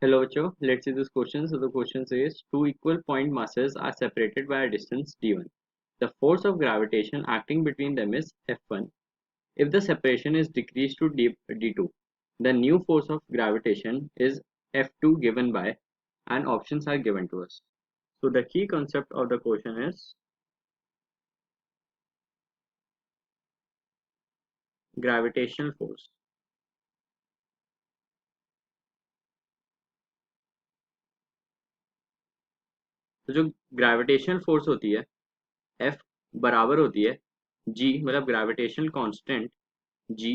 Hello, Cho. Let's see this question. So the question says two equal point masses are separated by a distance d1. The force of gravitation acting between them is F1. If the separation is decreased to d2, the new force of gravitation is F2 given by, and options are given to us. So the key concept of the question is gravitational force. तो जो gravitational force होती है F बराबर होती है G मतलब gravitational constant G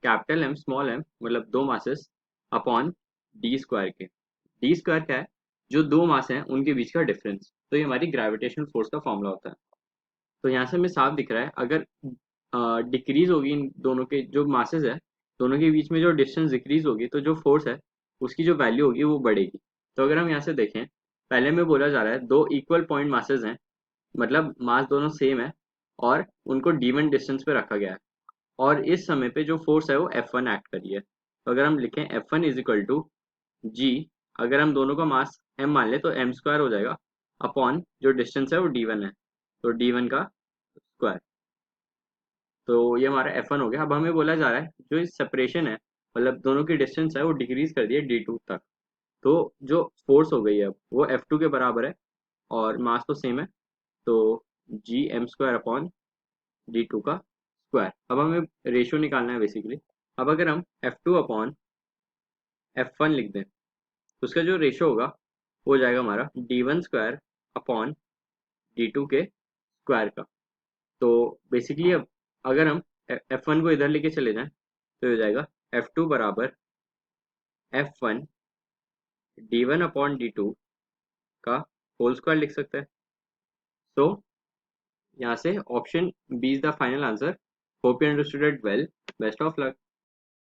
capital M small M मतलब दो मासेस अपॉन डी स्क्वायर के। डी स्क्वायर क्या है? जो दो मास हैं उनके बीच का डिफरेंस। तो ये हमारी ग्रेविटेशनल फोर्स का फॉर्मूला होता है। तो यहाँ से हमें साफ दिख रहा है, अगर डिक्रीज होगी इन दोनों के जो मासेस है, दोनों के बीच में जो डिस्टेंस डिक्रीज होगी तो जो फोर्स है उसकी जो वैल्यू होगी वो बढ़ेगी। तो अगर हम यहाँ से देखें, पहले में बोला जा रहा है दो इक्वल पॉइंट मासेस हैं, मतलब मास दोनों सेम है और उनको डी1 डिस्टेंस पे रखा गया है, और इस समय पे जो फोर्स है वो F1 एक्ट करी है। तो अगर हम लिखें F1 इज इक्वल टू जी, अगर हम दोनों का मास m मान ले तो m स्क्वायर हो जाएगा अपॉन जो डिस्टेंस है वो d1 है, तो d1 का स्क्वायर। तो ये हमारा F1 हो गया। अब हमें बोला जा रहा है जो इस सेपरेशन है, मतलब दोनों की डिस्टेंस है वो डिक्रीज कर दी है d2 तक। तो जो फोर्स हो गई है अब वो F2 के बराबर है और मास तो सेम है, तो G M square upon d2 का स्क्वायर। अब हमें रेशियो निकालना है बेसिकली। अब अगर हम F2 अपॉन F1 लिख दें तो उसका जो रेशियो होगा वो हो जाएगा हमारा d1 स्क्वायर अपॉन d2 के स्क्वायर का। तो बेसिकली अब अगर हम F1 को इधर लेके चले जाएं तो हो जाएगा F2 बराबर F1 d1 अपॉन d2 का होल स्क्वायर लिख सकते हैं। तो यहाँ से option B is the final answer. Hope you understood it well. Best of luck.